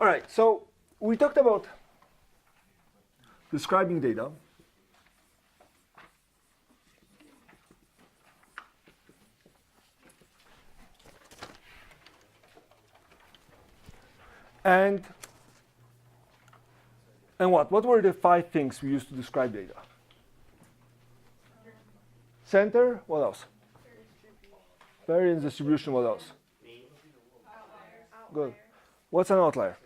All right, so we talked about describing data. And what? What were the 5 things we used to describe data? Center, what else? Variance distribution, what else? Good. What's an outlier?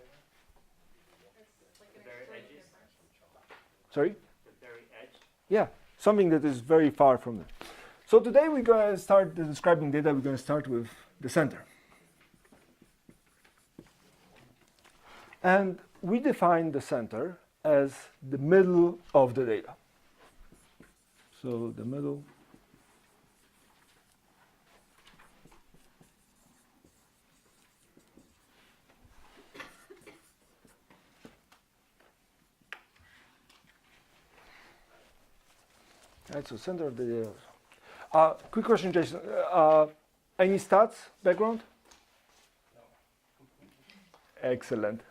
Sorry? Yeah, something that is very far from it. So today we're going to start describing data. We're going to start with the center. And we define the center as the middle of the data. So the middle. Right, so center of the data. Quick question, Jason. Any stats background? No. Excellent.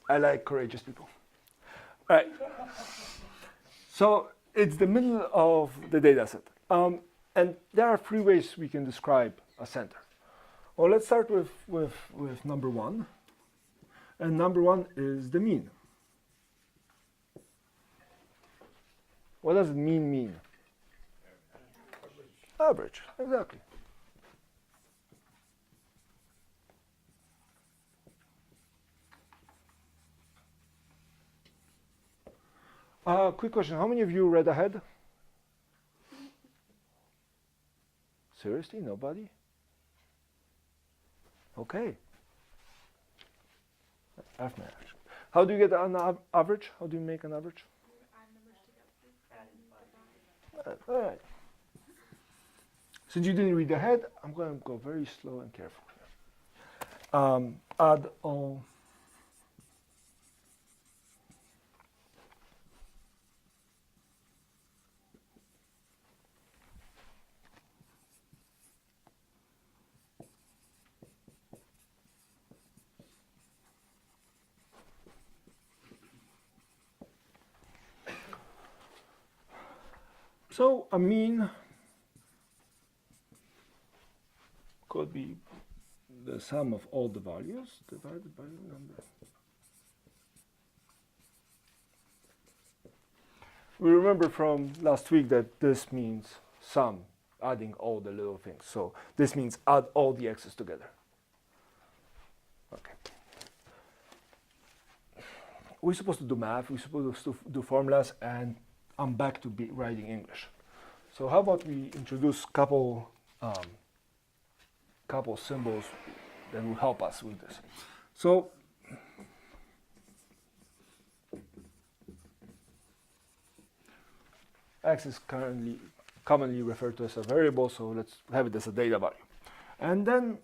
I like courageous people. All right. So it's the middle of the data set. And there are 3 ways we can describe a center. Well, let's start with number 1. And number 1 is the mean. What does mean mean? Average, exactly. Quick question, how many of you read ahead? Seriously, nobody? Okay. How do you get an average? How do you make an average? All right. Since you didn't read ahead, I'm going to go very slow and careful here. Add all so a mean could be the sum of all the values divided by the number. We remember from last week that this means sum, adding all the little things. So this means add all the x's together. Okay. We're supposed to do math, we're supposed to do formulas, and I'm back to writing English. So how about we introduce couple symbols that will help us with this. So x is commonly referred to as a variable, so let's have it as a data value. And then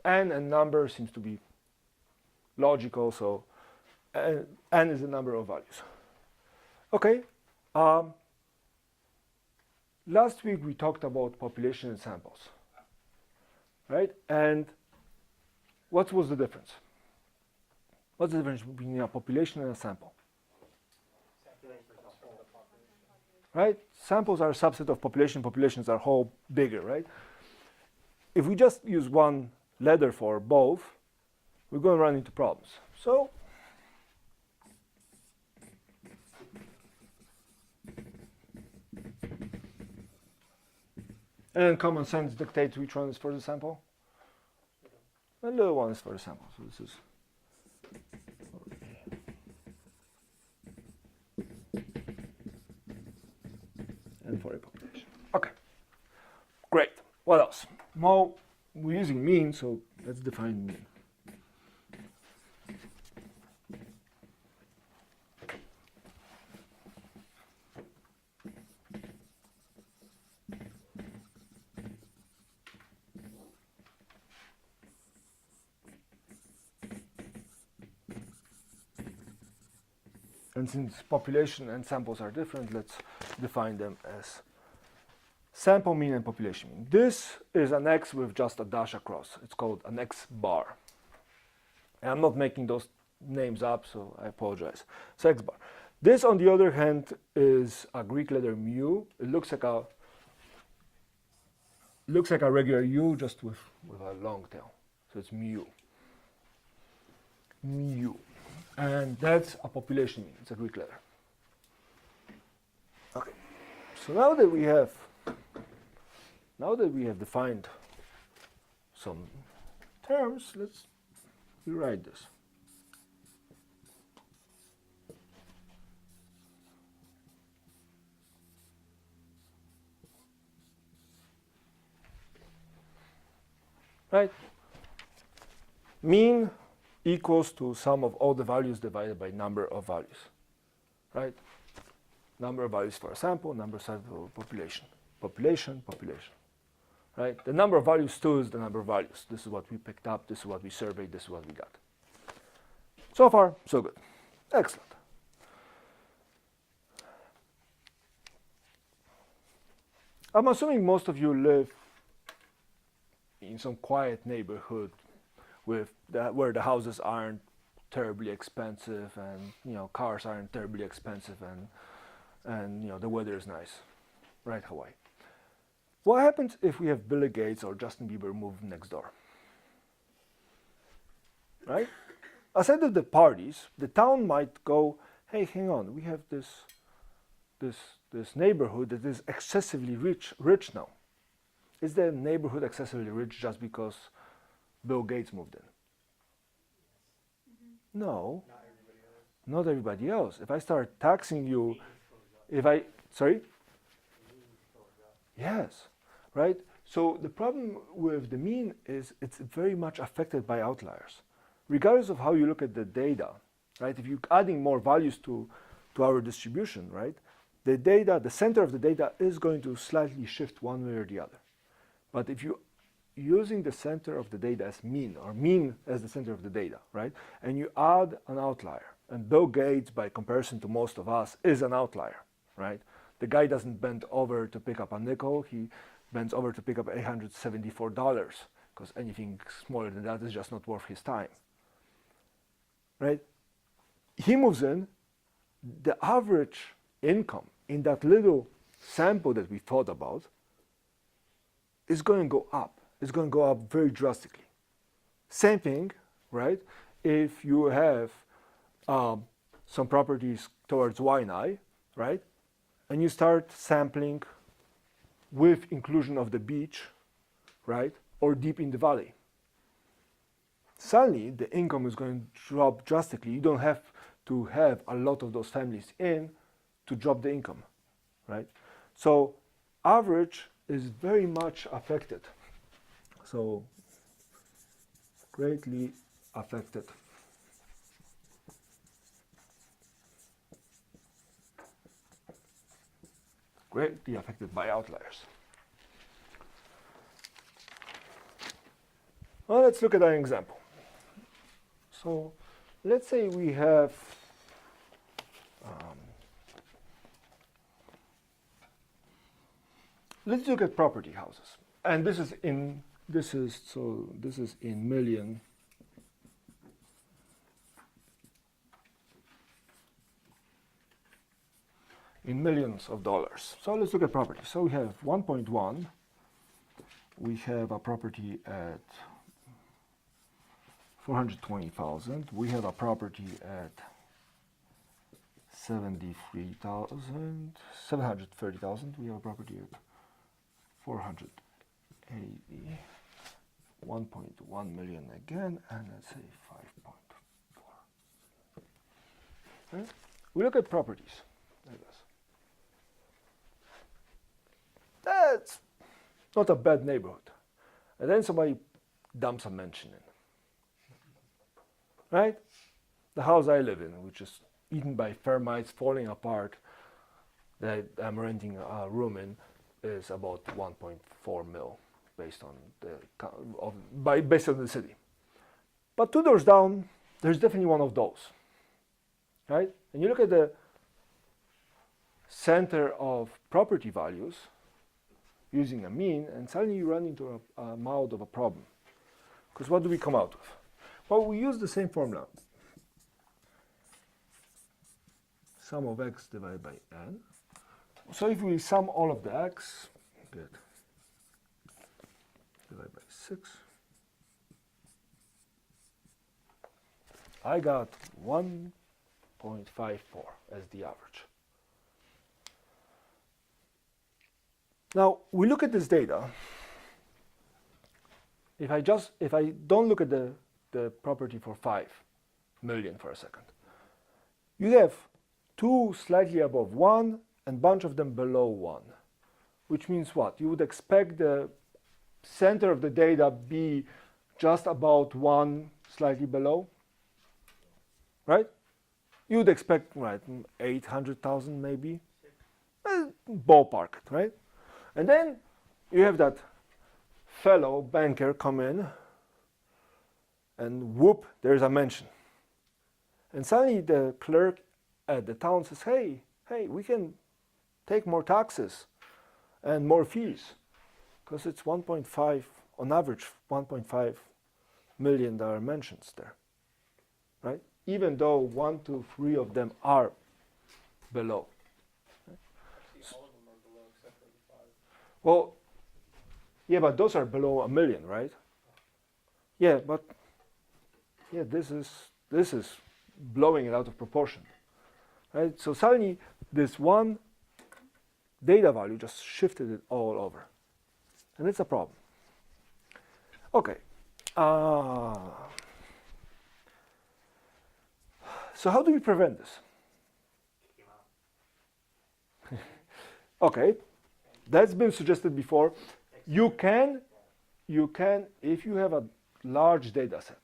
n and number seems to be logical, so n is the number of values. Okay. Last week we talked about population and samples, right? And what was the difference? What's the difference between a population and a sample? Right? Samples are a subset of population. Populations are whole bigger, right? If we just use one letter for both, we're going to run into problems. So and common sense dictates which one is for the sample. The little one is for the sample. So this is and for a population. Okay. Great. What else? Well, we're using mean, so let's define mean. And since population and samples are different, let's define them as sample mean and population mean. This is an x with just a dash across. It's called an x bar. And I'm not making those names up, so I apologize. So x bar. This, on the other hand, is a Greek letter mu. It looks like a regular U, just with a long tail. So it's mu. Mu. And that's a population mean. It's a Greek letter. Okay. So now that we have defined some terms, let's rewrite this. Right? Mean equals to sum of all the values divided by number of values. Right? Number of values for a sample, number of samples for population. Population, population. Right? The number of values too is the number of values. This is what we picked up, this is what we surveyed, this is what we got. So far, so good. Excellent. I'm assuming most of you live in some quiet neighborhood where the houses aren't terribly expensive, and cars aren't terribly expensive, and the weather is nice, right? Hawaii. What happens if we have Bill Gates or Justin Bieber move next door? Right? Aside of the parties, the town might go, hey, hang on, we have this neighborhood that is excessively rich now. Is the neighborhood excessively rich just because Bill Gates moved in? No, not everybody else. If I start taxing you, yes, right? So the problem with the mean is it's very much affected by outliers. Regardless of how you look at the data, right? If you're adding more values to our distribution, right? The center of the data is going to slightly shift one way or the other. But if you're using the center of the data as mean, or mean as the center of the data, right? And you add an outlier, and Bill Gates, by comparison to most of us, is an outlier, right? The guy doesn't bend over to pick up a nickel, he bends over to pick up $874, because anything smaller than that is just not worth his time, right? He moves in, the average income in that little sample that we thought about is going to go up. It's going to go up very drastically. Same thing, right? If you have some properties towards Waianae, right? And you start sampling with inclusion of the beach, right? Or deep in the valley. Suddenly, the income is going to drop drastically. You don't have to have a lot of those families in to drop the income, right? So average is very much affected. So greatly affected. Greatly affected by outliers. Well, let's look at an example. So let's say we have let's look at property houses, and this is in millions of dollars. So let's look at property. So we have 1.1. We have a property at 420,000. We have a property at 730,000. We have a property at 480, 1.1 million again, and let's say 5.4. Okay? We look at properties like this. That's not a bad neighborhood. And then somebody dumps a mansion in. Right? The house I live in, which is eaten by termites, falling apart, that I'm renting a room in, is about 1.4 mil based on the city. But 2 doors down, there's definitely one of those. right? And you look at the center of property values using a mean, and suddenly you run into a mouth of a problem. Because what do we come out with? Well, we use the same formula. Sum of x divided by n. So if we sum all of the x, get divided by 6. I got 1.54 as the average. Now we look at this data. If I don't look at the property for 5 million for a second, you have 2 slightly above 1 and a bunch of them below 1, which means what? You would expect the center of the data be just about 1 slightly below, right? You would expect, right, 800,000 maybe, ballpark, right? And then you have that fellow banker come in, and whoop, there's a mention. And suddenly the clerk at the town says, hey, we can take more taxes and more fees, because it's 1.5, on average, 1.5 million that are mentions there, right? Even though 1 to 3 of them are below. All of them are below except for the 5. Well, yeah, but those are below a million, right? Yeah, but yeah, this is blowing it out of proportion, right? So suddenly this one data value just shifted it all over, and it's a problem. Okay. So how do we prevent this? Okay, that's been suggested before. You can, if you have a large data set,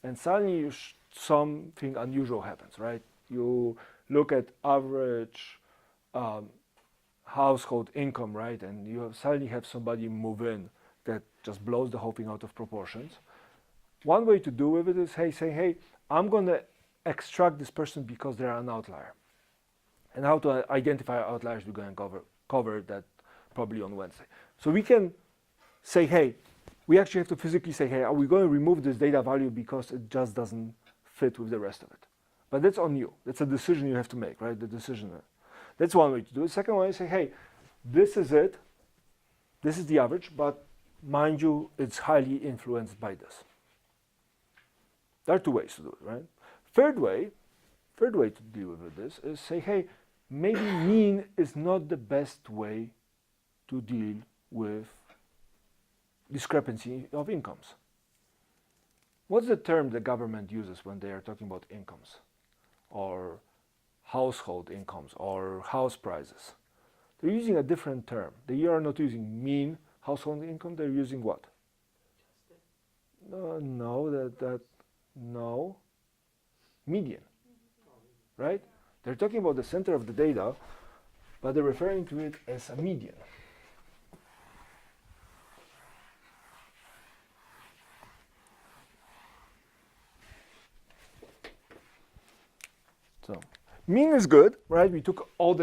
and suddenly something unusual happens, right? You look at average household income, right? And you suddenly have somebody move in that just blows the whole thing out of proportions. One way to do with it is, hey, I'm going to extract this person because they're an outlier. And how to identify outliers, we're going to cover that probably on Wednesday. So we can say, hey, we actually have to physically say, hey, are we going to remove this data value because it just doesn't fit with the rest of it? But that's on you. That's a decision you have to make, right? The decision. That's one way to do it. Second one is say, hey, this is it. This is the average, but mind you, it's highly influenced by this. There are 2 ways to do it, right? Third way to deal with this is say, hey, maybe mean is not the best way to deal with discrepancy of incomes. What's the term the government uses when they are talking about incomes or household incomes or house prices? They're using a different term. They are not using mean household income. They're using what? No. Median, right? They're talking about the center of the data, but they're referring to it as a median. So, mean is good, right? We took all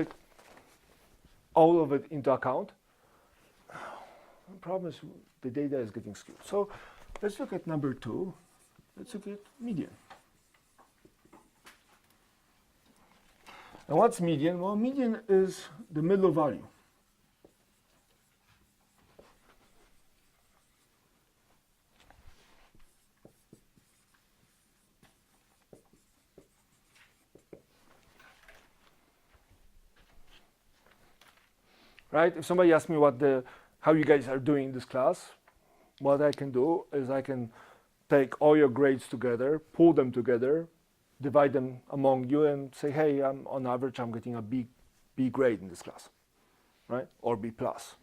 of it into account. The problem is the data is getting skewed. So, let's look at number 2. Let's look at median. And what's median? Well, median is the middle value. Right? If somebody asks me how you guys are doing in this class, what I can do is I can take all your grades together, pull them together, divide them among you, and say, hey, on average, I'm getting a B grade in this class, right? Or B plus.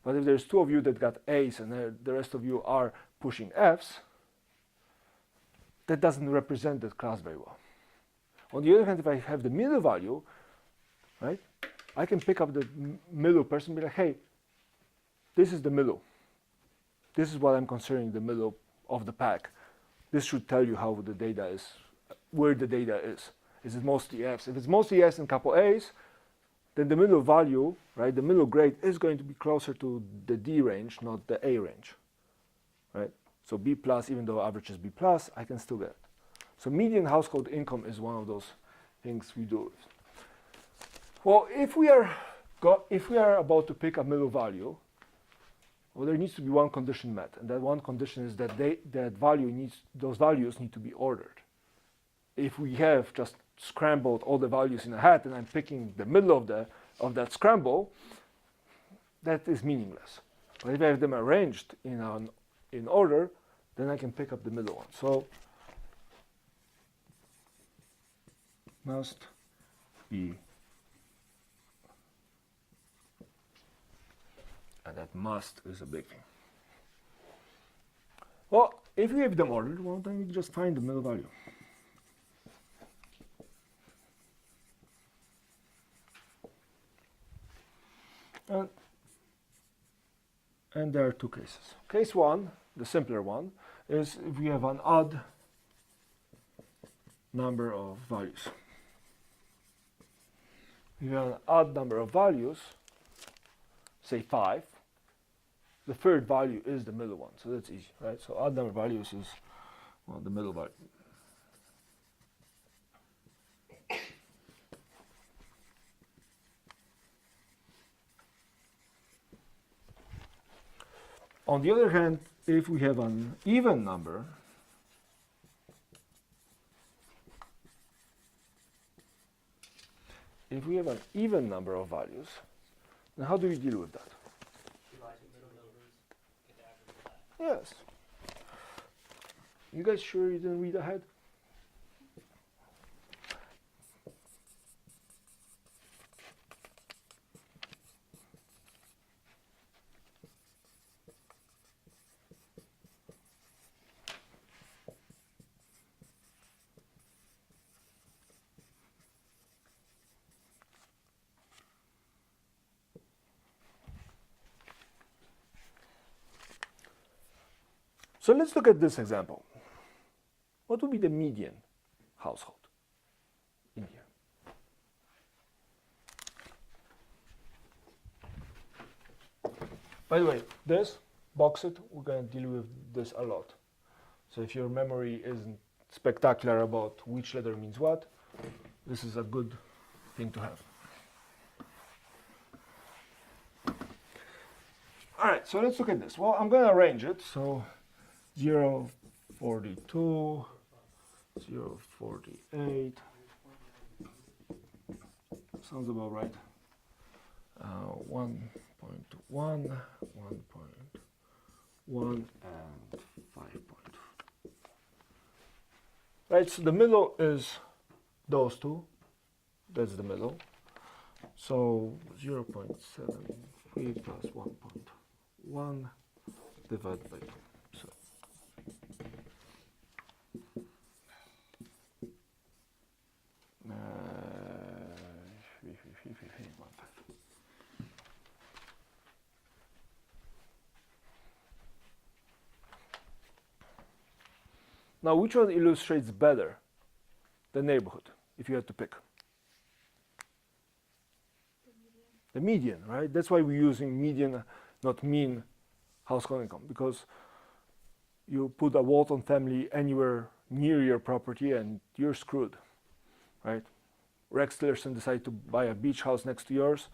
But if there's 2 of you that got A's and the rest of you are pushing F's, that doesn't represent that class very well. On the other hand, if I have the middle value, right, I can pick up the middle person and be like, hey, this is the middle. This is what I'm considering the middle of the pack. This should tell you how the data is, where the data is. Is it mostly Fs? If it's mostly S and couple As, then the middle value, right, the middle grade is going to be closer to the D range, not the A range, right? So B plus, even though average is B plus, I can still get it. So median household income is one of those things we do. Well, if we are about to pick a middle value, well, there needs to be one condition met, and that one condition is that those values need to be ordered. If we have just scrambled all the values in a hat and I'm picking the middle of that scramble, that is meaningless. But if I have them arranged in order, then I can pick up the middle one. So must be, and that must is a big thing. Well, if we have them ordered, well, then we just find the middle value. And there are two cases. Case one, the simpler one, is if we have an odd number of values. If you have an odd number of values, say 5, the third value is the middle one, so that's easy, right? So odd number of values is, well, the middle value. On the other hand, if we have an even number, of values, then how do we deal with that? Yes. You guys sure you didn't read ahead? So let's look at this example. What would be the median household in here? By the way, this, box it, we're going to deal with this a lot. So if your memory isn't spectacular about which letter means what, this is a good thing to have. All right, so let's look at this. Well, I'm going to arrange it. So 0, 42, 0, 48. Sounds about right. 1.1, 1.1, and 5. Right, so the middle is those two. That's the middle. So 0.73 plus 1.1 divided by 2. So now, which one illustrates better the neighborhood, if you had to pick? The median, right? That's why we're using median, not mean household income, because you put a Walton family anywhere near your property and you're screwed, right? Rex Tillerson decided to buy a beach house next to yours,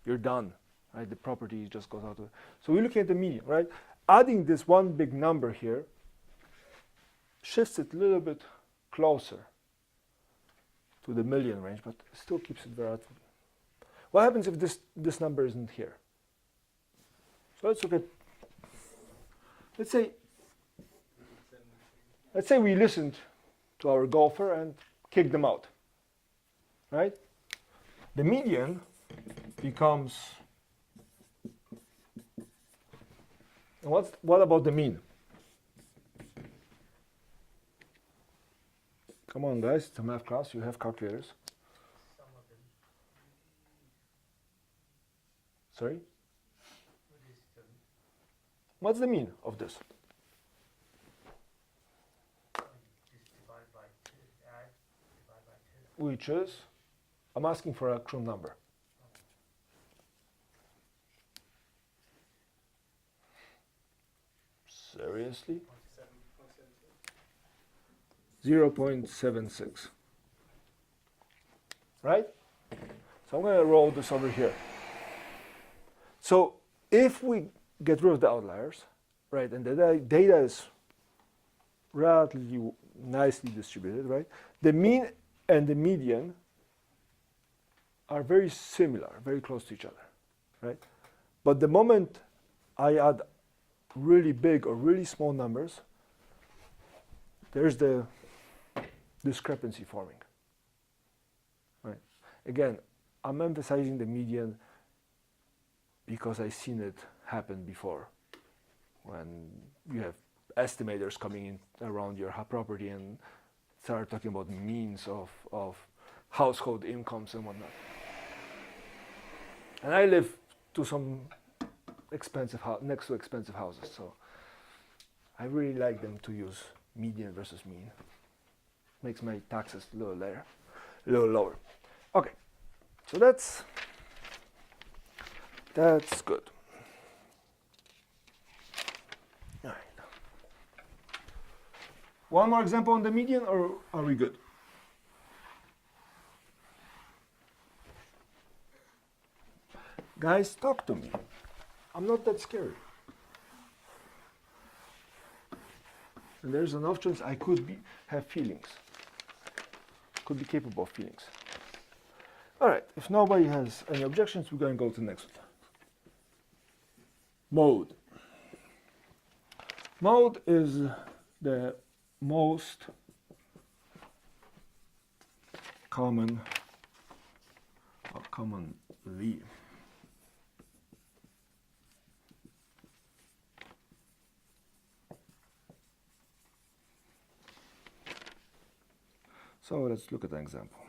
you're done, right? The property just goes out of it. So we're looking at the median, right? Adding this one big number here shifts it a little bit closer to the million range, but still keeps it relatively. What happens if this number isn't here? So let's look at, let's say we listened to our golfer and kicked them out, right? The median becomes, and what about the mean? Come on, guys, it's a math class, you have calculators. Sorry? What's the mean of this? Just divide by 2, add, divide by which is, I'm asking for a Chrome number. Seriously? 0.76. Right? So I'm going to roll this over here. So if we get rid of the outliers, right, and the data is relatively nicely distributed, right, the mean and the median are very similar, very close to each other, right? But the moment I add really big or really small numbers, there's the discrepancy forming, right? Again, I'm emphasizing the median because I've seen it happen before when you have estimators coming in around your property and start talking about means of household incomes and whatnot. And I live to some expensive next to expensive houses, so I really like them to use median versus mean. Makes my taxes a little lower. Okay, so that's good. All right. One more example on the median, or are we good? Guys, talk to me. I'm not that scary. And there's an off chance I could have feelings. Could be capable of feelings. All right, if nobody has any objections, we're going to go to the next one. Mode. Mode is the most commonly So let's look at an example.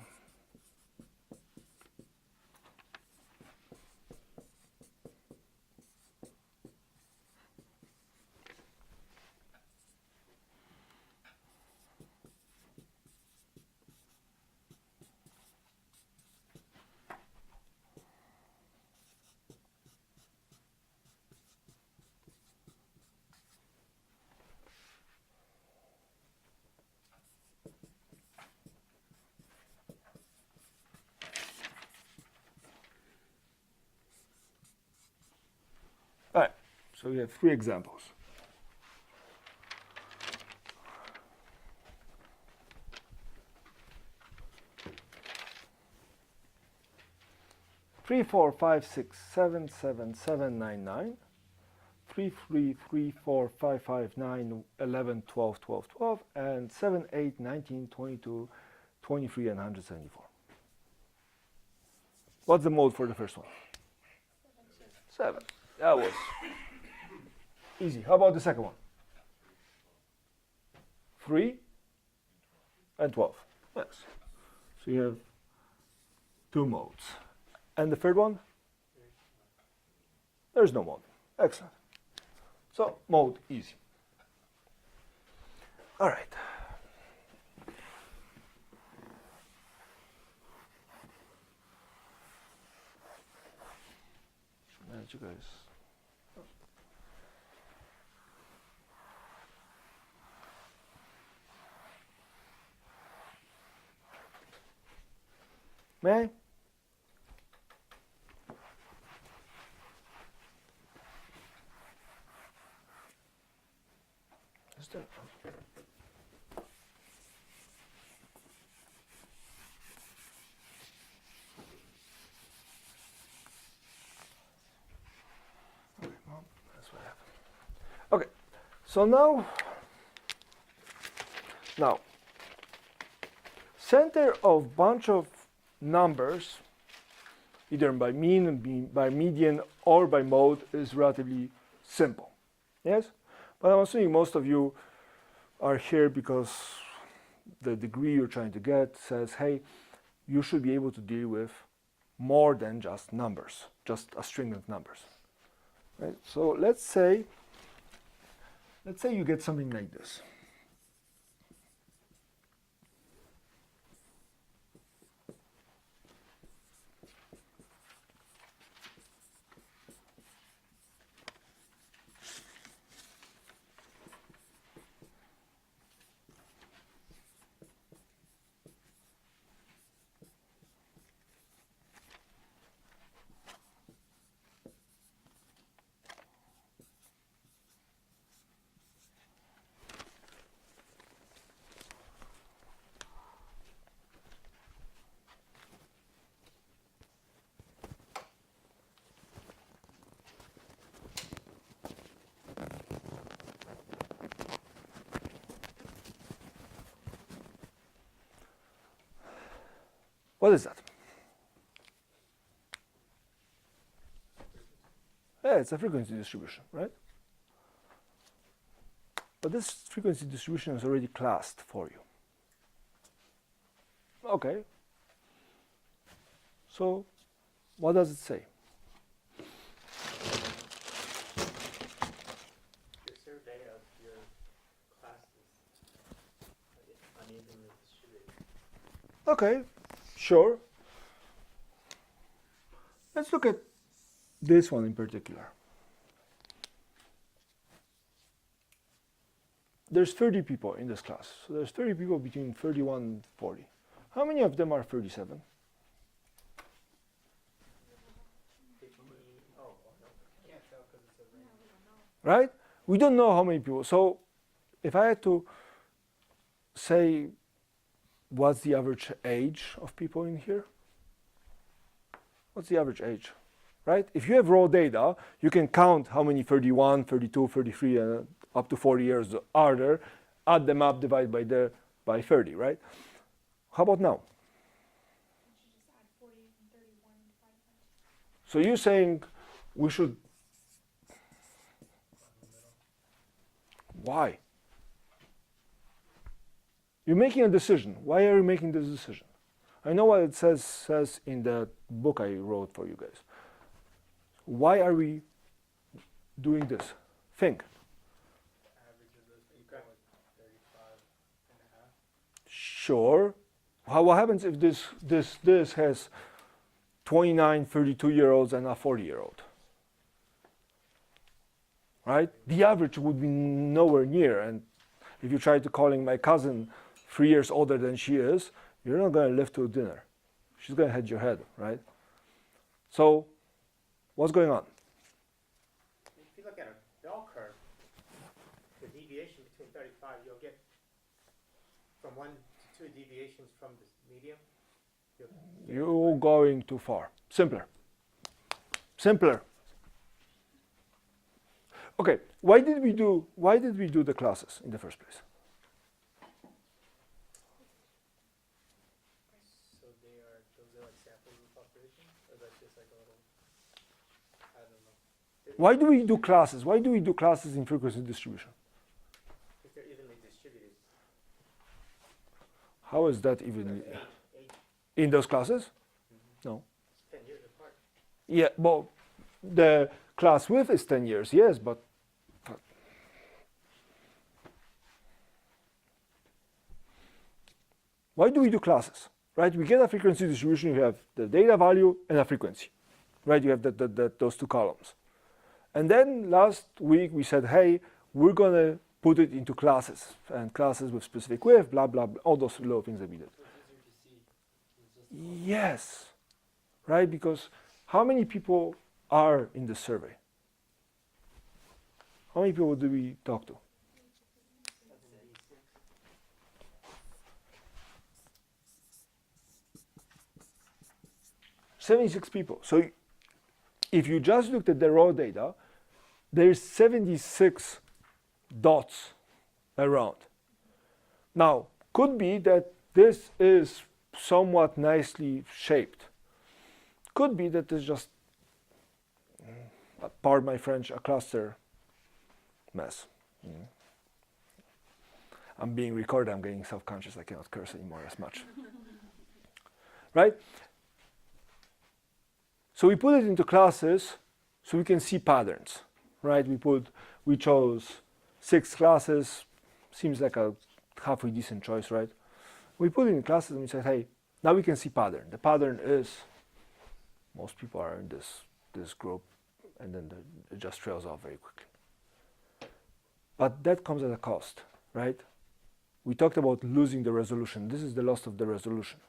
All right, so we have 3 examples. Three, four, five, six, 7, 7, 7, 9, 9. 3, 3, 3, 4, 5, 5, 9, 11, 12, 12, 12, and 7, 8, 19, 22, 23, and 174. What's the mode for the first one? 7. That was easy. How about the second one? 3 and 12. Yes. So you have 2 modes. And the third one? There's no mode. Excellent. So mode easy. All right. Manage you guys. May I? Is there? Okay, well, that's what happened. Okay, so now, center of bunch of numbers, either by mean, by median, or by mode, is relatively simple. Yes? But I'm assuming most of you are here because the degree you're trying to get says, hey, you should be able to deal with more than just numbers, just a string of numbers. Right? So let's say you get something like this. What is that? Yeah, it's a frequency distribution, right? But this frequency distribution is already classed for you. Okay. So, what does it say? Your survey of your classes unevenly distributed. Okay, sure. Let's look at this one in particular. There's 30 people in this class. So there's 30 people between 31 and 40. How many of them are 37? Can't tell because it's a range. Right? We don't know how many people. So if I had to say what's the average age of people in here? What's the average age? Right? If you have raw data, you can count how many 31, 32, 33, and up to 40 years are there, add them up, divide by 30, right? How about now? So you're saying we should. Why? You're making a decision. Why are you making this decision? I know what it says in the book I wrote for you guys. Why are we doing this? Think. Average of those people like 35 and a half. Sure. What happens if this has 29, 32-year-olds and a 40-year-old? Right? The average would be nowhere near. And if you try to calling my cousin 3 years older than she is, you're not going to live to dinner. She's going to hit your head, right? So, what's going on? If you look at a bell curve, the deviation between 35, you'll get from 1 to 2 deviations from the medium. You're going too far. Simpler. Simpler. Okay, why did we do the classes in the first place? So those are like samples of the population, or that's just like a little, I don't know. Why do we do classes? Why do we do classes in frequency distribution? If they're evenly distributed. How is that even Age, in those classes? No. 10 years apart. Yeah, well, the class width is 10 years, yes, but why do we do classes? Right? We get a frequency distribution, you have the data value and a frequency. Right? You have those two columns. And then last week we said, hey, we're going to put it into classes, and classes with specific width, blah, blah, blah, all those little things that we did. Yes, right? Because how many people are in the survey? How many people do we talk to? 76 people. So if you just looked at the raw data, there's 76 dots around. Now, could be that this is somewhat nicely shaped. Could be that it's just, pardon my French, a cluster mess. I'm being recorded, I'm getting self-conscious, I cannot curse anymore as much. Right? So we put it into classes so we can see patterns, right? We chose 6 classes, seems like a halfway decent choice, right? We put it in classes and we said, hey, now we can see pattern. The pattern is most people are in this group, and then it just trails off very quickly. But that comes at a cost, right? We talked about losing the resolution. This is the loss of the resolution.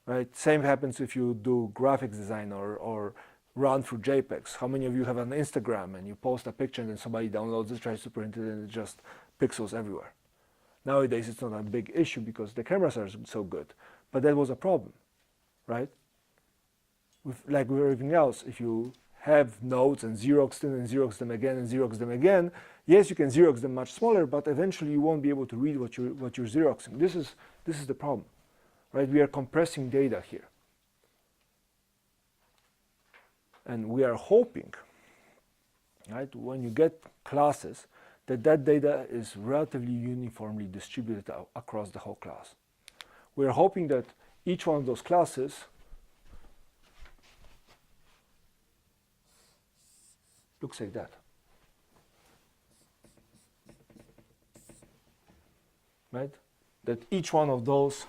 Right? Same happens if you do graphics design or run through JPEGs. How many of you have an Instagram and you post a picture and then somebody downloads it, tries to print it, and it's just pixels everywhere? Nowadays it's not a big issue because the cameras are so good, but that was a problem, right? Like with everything else, if you have nodes and Xerox them and Xerox them again and Xerox them again, yes, you can Xerox them much smaller, but eventually you won't be able to read what you're Xeroxing. This is the problem. right? We are compressing data here. And we are hoping, right, when you get classes, that data is relatively uniformly distributed across the whole class. We are hoping that each one of those classes looks like that. Right? That each one of those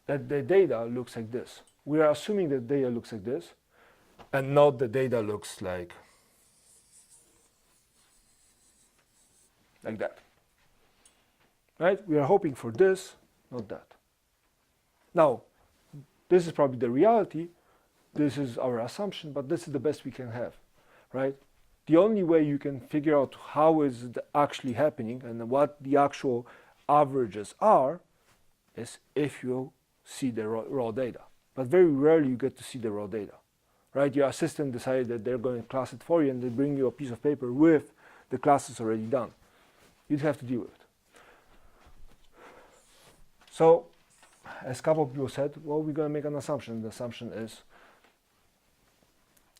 that the data looks like this. We are assuming that data looks like this, and not the data looks like that. Right? We are hoping for this, not that. Now, this is probably the reality. This is our assumption, but this is the best we can have, right? The only way you can figure out how is it actually happening and what the actual averages are is if you see the raw data. But very rarely you get to see the raw data, right? Your assistant decided that they're going to class it for you and they bring you a piece of paper with the classes already done. You'd have to deal with it. So, as a couple of people said, well, we're going to make an assumption. The assumption is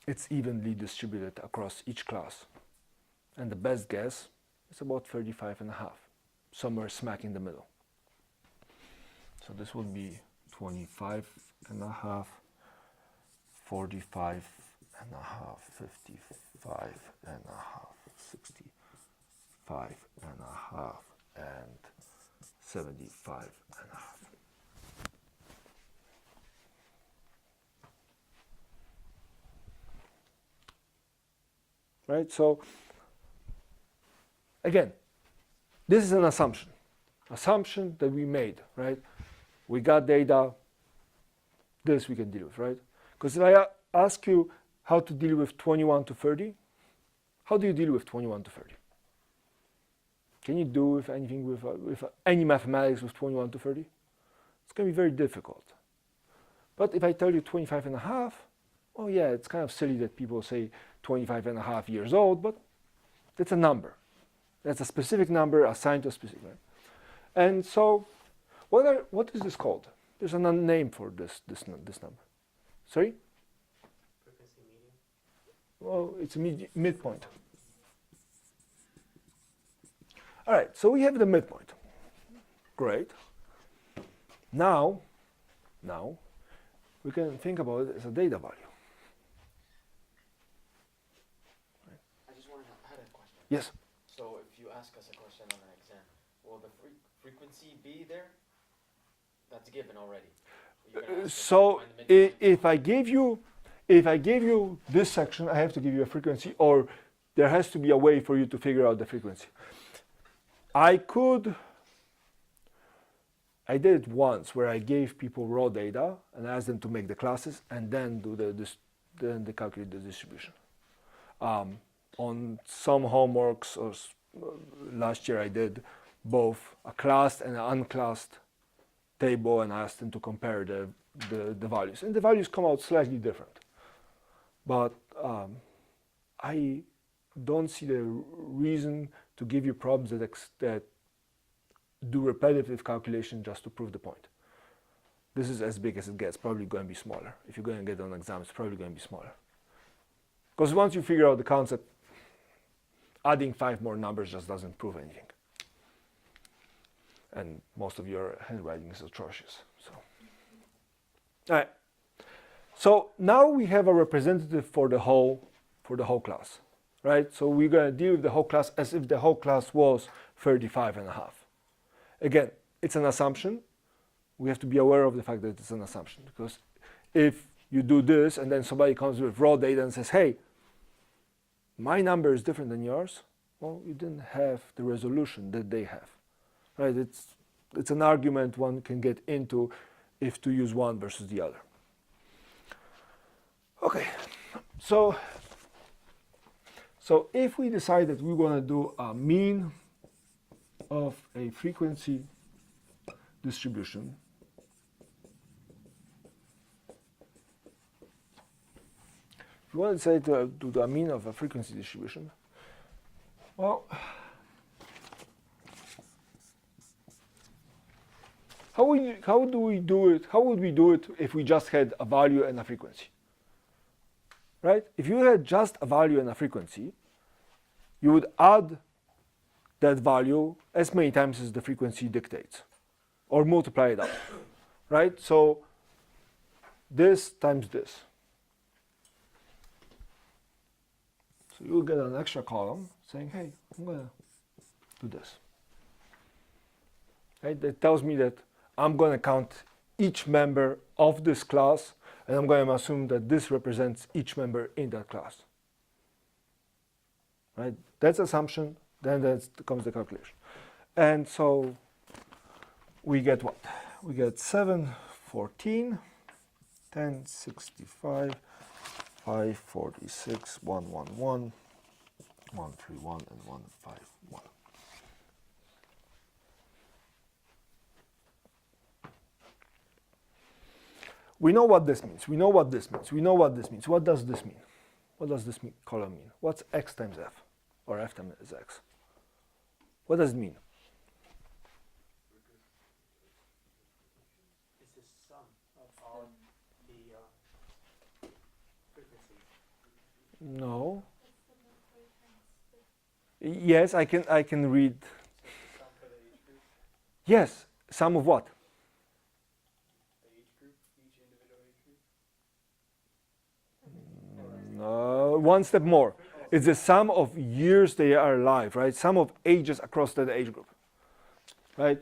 it's evenly distributed across each class. And the best guess is about 35.5, somewhere smack in the middle. So this would be 25.5, 45.5, 55.5, 65.5, and 75.5. Right? So again, this is an assumption that we made, right? We got data, this we can deal with, right? Because if I ask you how to deal with 21 to 30, how do you deal with 21 to 30? Can you do with anything with any mathematics with 21 to 30? It's going to be very difficult. But if I tell you 25.5, oh yeah, it's kind of silly that people say 25.5 years old, but that's a number. That's a specific number assigned to a specific number. And so, what is this called? There's a name for this number. Sorry? Frequency median. Well, it's a midpoint. All right, so we have the midpoint. Great. Now, we can think about it as a data value. I had a question. Yes. So if you ask us a question on an exam, will the frequency be there? That's given already. You're gonna ask us to So find the midpoint. if I gave you this section, I have to give you a frequency, or there has to be a way for you to figure out the frequency. I did it once where I gave people raw data and asked them to make the classes and then do they calculate the distribution. On some homeworks or last year I did both a classed and an unclassed table and asked them to compare the values. And the values come out slightly different. But I don't see the reason to give you problems that do repetitive calculation just to prove the point. This is as big as it gets, probably going to be smaller. If you're going to get an exam, it's probably going to be smaller. Because once you figure out the concept, adding 5 more numbers just doesn't prove anything. And most of your handwriting is atrocious. So, all right. So now we have a representative for the whole class, right? So we're going to deal with the whole class as if the whole class was 35.5. Again, it's an assumption. We have to be aware of the fact that it's an assumption, because if you do this and then somebody comes with raw data and says, hey, my number is different than yours, well, you didn't have the resolution that they have, right? It's an argument one can get into if to use one versus the other. Okay, so if we decide that we want to do a mean of a frequency distribution, if we want to say to do a mean of a frequency distribution, Well, how do we do it? How would we do it if we just had a value and a frequency? Right? If you had just a value and a frequency, you would add that value as many times as the frequency dictates, or multiply it up, right? So this times this. So you'll get an extra column saying, hey, I'm going to do this. Right? That tells me that I'm going to count each member of this class, and I'm going to assume that this represents each member in that class. Right? That's assumption, then comes the calculation. And so we get what? We get 7, 14, 10, 65, 5, 46, 111, 131, and 151. We know what this means. We know what this means. We know what this means. What does this mean? What does this column mean? What's x times f? Or f times x? What does it mean? It's the sum of all the frequencies. No. Yes, I can read. Sum for the age group. Yes, sum of what? The age group, each individual age group. No, one step more. It's the sum of years they are alive, right? Sum of ages across that age group, right?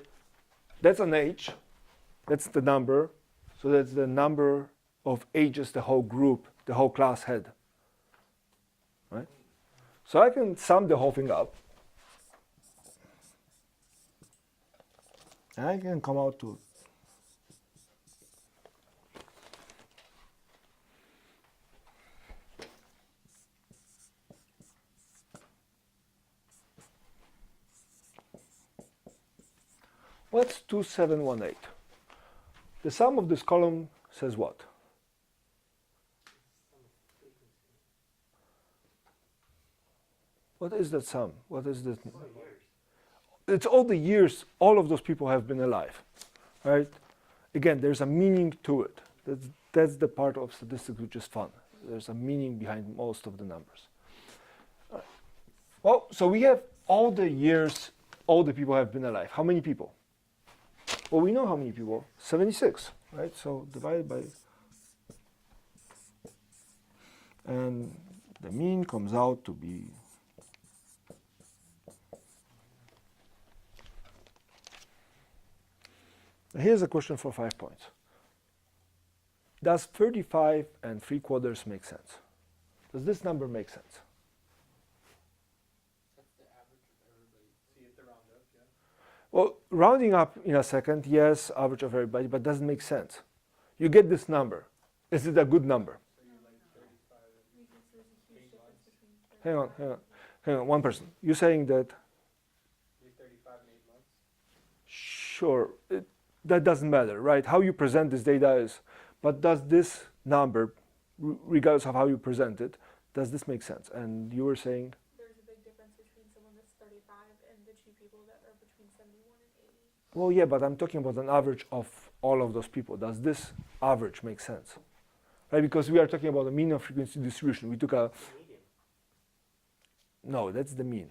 That's an age. That's the number. So that's the number of ages the whole group, the whole class had, right? So I can sum the whole thing up. And I can come out to what's 2718? The sum of this column says what? What is that sum? What is that? It's all the years all of those people have been alive, right? Again, there's a meaning to it. That's the part of statistics which is fun. There's a meaning behind most of the numbers. Well, so we have all the years all the people have been alive. How many people? Well, we know how many people. 76, right? So divided by, and the mean comes out to be here's a question for 5 points. Does 35 3/4 make sense? Does this number make sense? That's the average of everybody. So you have to round up, yeah? Well, rounding up in a second, yes, average of everybody, but doesn't make sense. You get this number. Is it a good number? So you're like 35 and 8 months. Hang on, one person. You're saying that, You're 35 and 8 months. sure, that doesn't matter, right? How you present this data is, but does this number, regardless of how you present it, does this make sense? And you were saying? There's a big difference between someone that's 35 and the two people that are between 71 and 80. Well, yeah, but I'm talking about an average of all of those people. Does this average make sense? Right, because we are talking about a mean of frequency distribution. We took a, Median. no, that's the mean.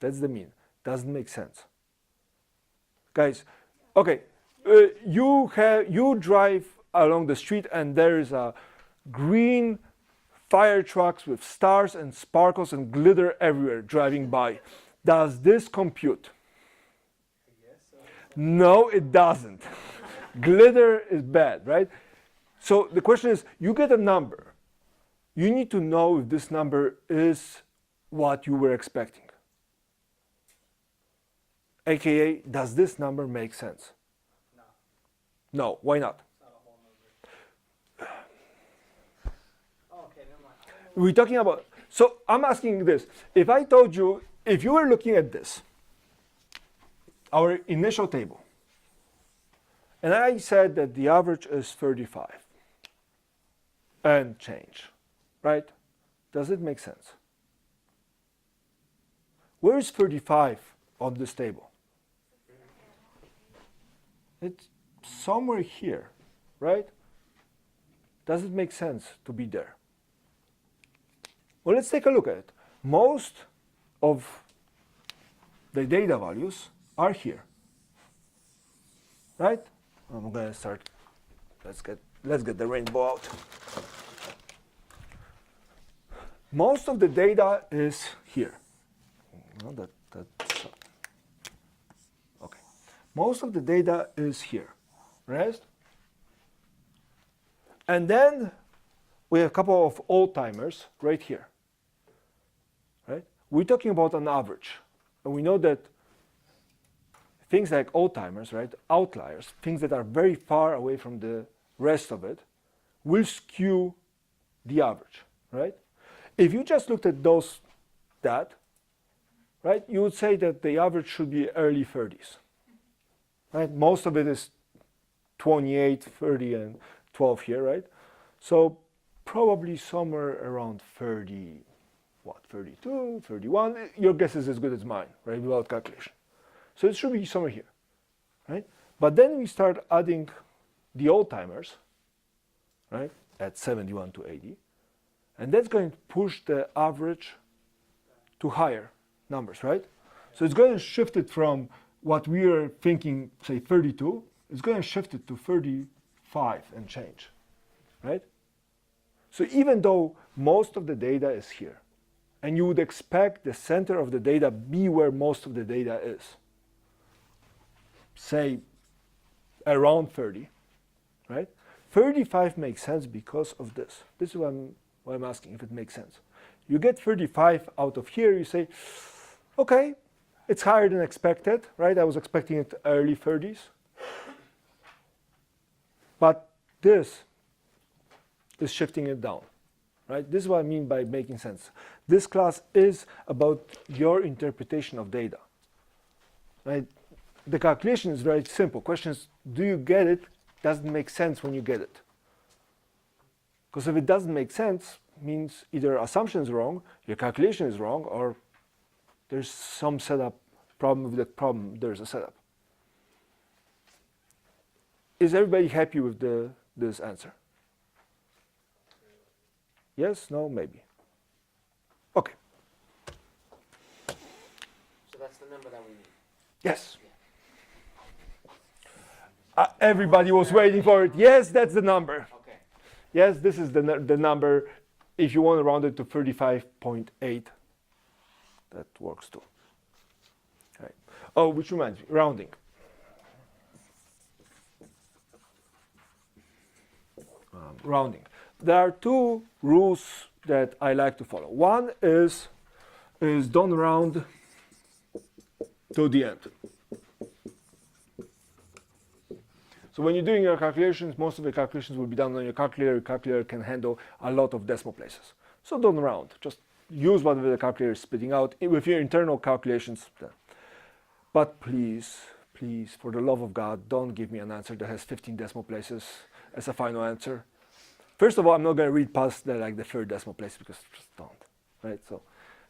That's the mean. Doesn't make sense. Guys, okay, you drive along the street and there is a green fire trucks with stars and sparkles and glitter everywhere driving by. Does this compute? I guess so. No, it doesn't. Glitter is bad, right? So the question is, you get a number. You need to know if this number is what you were expecting. AKA, does this number make sense? No, No, why not? it's not a whole number. Oh, okay, never mind. We're talking about, so I'm asking this. If I told you, if you were looking at this, our initial table, and I said that the average is 35 and change, right? Does it make sense? Where is 35 on this table? It's somewhere here, right? Does it make sense to be there? Well, let's take a look at it. Most of the data values are here, right? I'm going to start. Let's get the rainbow out. Most of the data is here. No, that's okay. Most of the data is here, right? And then we have a couple of old timers right here, right? We're talking about an average, and we know that things like old timers, right, outliers, things that are very far away from the rest of it, will skew the average, right? If you just looked at that, right, you would say that the average should be early 30s, right? Most of it is 28, 30, and 12 here, right? So probably somewhere around 30, 32, 31. Your guess is as good as mine, right, without calculation. So it should be somewhere here, right? But then we start adding the old timers, right, at 71 to 80. And that's going to push the average to higher numbers, right? So it's going to shift it from what we are thinking, say 32, it's going to shift it to 35 and change, right? So even though most of the data is here, and you would expect the center of the data be where most of the data is, say around 30, right? 35 makes sense because of this. This is why I'm asking if it makes sense. You get 35 out of here, you say, okay, it's higher than expected, right? I was expecting it early 30s. But this is shifting it down, right? This is what I mean by making sense. This class is about your interpretation of data, right? The calculation is very simple. Question is, do you get it? Does it make sense when you get it? Because if it doesn't make sense, means either assumption is wrong, your calculation is wrong, or there's some setup problem with that problem. There's a setup. Is everybody happy with this answer? Yes, no, maybe. Okay. So that's the number that we need. Yes. Everybody was waiting for it. Yes, that's the number. Okay. Yes, this is the number. If you want to round it to 35.8, that works too. Right. Oh, which reminds me, rounding. Rounding. There are two rules that I like to follow. One is don't round to the end. So when you're doing your calculations, most of the calculations will be done on your calculator. Your calculator can handle a lot of decimal places. So don't round. Just use whatever the calculator is spitting out with your internal calculations. But please, please, for the love of God, don't give me an answer that has 15 decimal places as a final answer. First of all, I'm not going to read past the third decimal place because just don't. Right?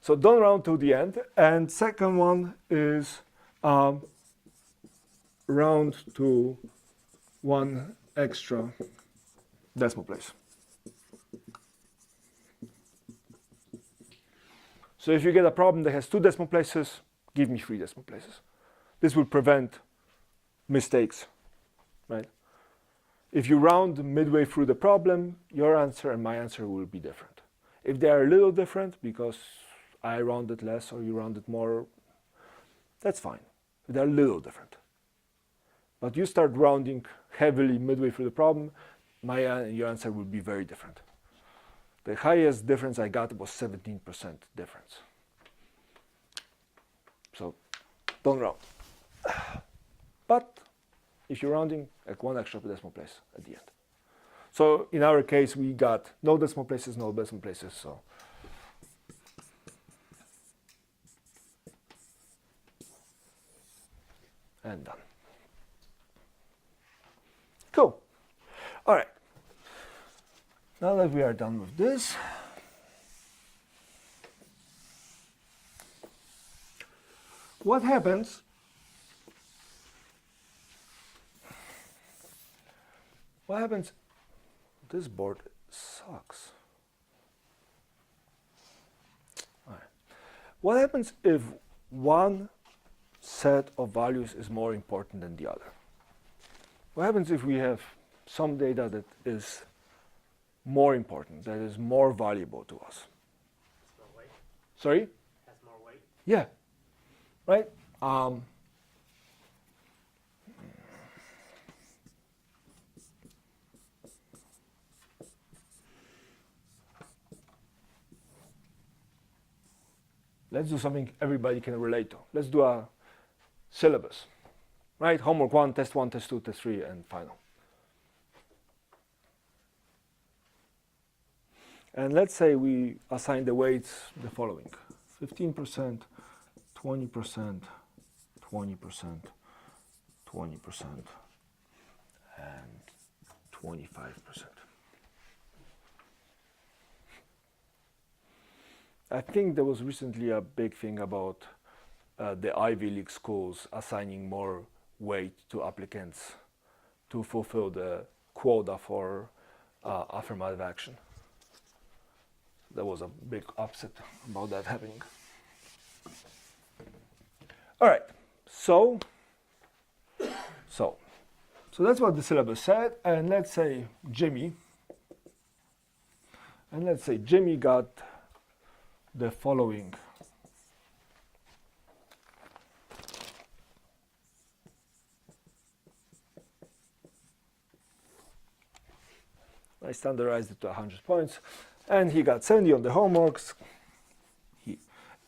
So don't round to the end. And second one is round to one extra decimal place. So if you get a problem that has 2 decimal places, give me 3 decimal places. This will prevent mistakes, right? If you round midway through the problem, your answer and my answer will be different. If they are a little different because I rounded less or you rounded more, that's fine. If they're a little different. But you start rounding heavily midway through the problem, your answer will be very different. The highest difference I got was 17% difference. So don't round. But if you're rounding, like 1 extra decimal place at the end. So in our case, we got no decimal places, no decimal places. So and done. Cool. All right. Now that we are done with this, what happens this board sucks. All right. What happens if one set of values is more important than the other? What happens if we have some data that is more important, that is more valuable to us? Has more weight. Sorry? Has more weight. Yeah, right? Let's do something everybody can relate to. Let's do a syllabus, right? Homework 1, test 1, test 2, test 3, and final. And let's say we assign the weights the following: 15%, 20%, 20%, 20%, and 25%. I think there was recently a big thing about the Ivy League schools assigning more weight to applicants to fulfill the quota for affirmative action. There was a big upset about that happening. All right, so that's what the syllabus said, and let's say Jimmy got the following. I standardized it to 100 points, and he got 70 on the homeworks. He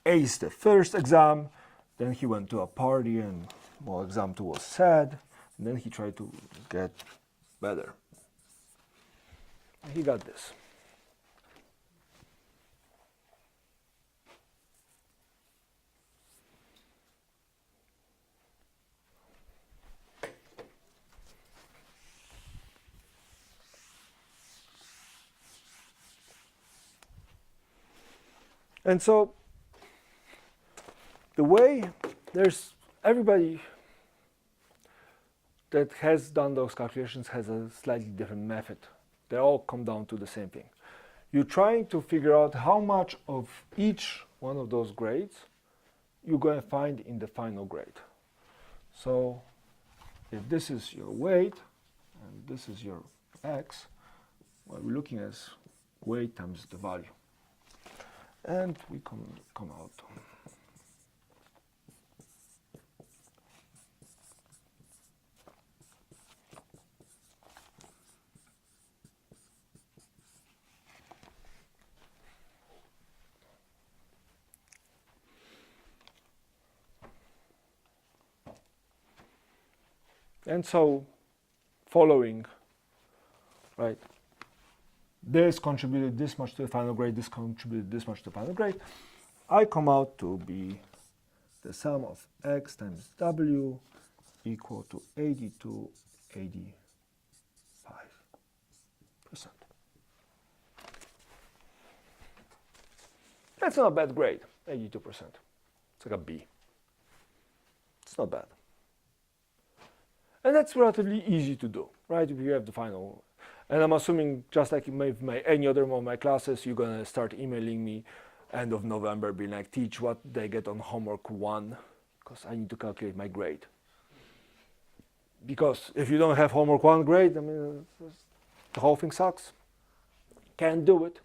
aced the first exam, then he went to a party, and well, exam 2 was sad, and then he tried to get better. He got this. And so the way there's everybody that has done those calculations has a slightly different method. They all come down to the same thing. You're trying to figure out how much of each one of those grades you're going to find in the final grade. So if this is your weight and this is your x, what we're looking at is weight times the value. And we come out. And so following, right, this contributed this much to the final grade, this contributed this much to the final grade, I come out to be the sum of x times w equal to 82.85%. That's not a bad grade, 82%. It's like a B. It's not bad. And that's relatively easy to do, right? If you have the final. And I'm assuming, just like any other one of my classes, you're going to start emailing me end of November, being like, teach what they get on homework 1, because I need to calculate my grade. Because if you don't have homework 1 grade, I mean, the whole thing sucks. Can't do it.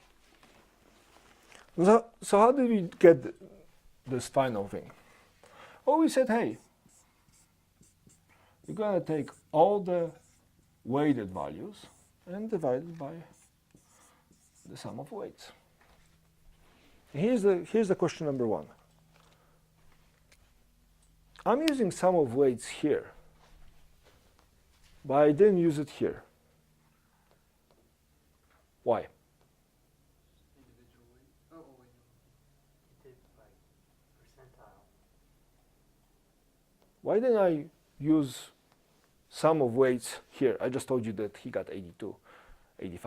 So how did we get this final thing? Well, we said, hey, you're going to take all the weighted values and divide it by the sum of weights. Here's the question number 1. I'm using sum of weights here, but I didn't use it here. Why? Individual weight. Oh, wait, no. You did by percentile. Why didn't I use sum of weights here? I just told you that he got 82, 85%.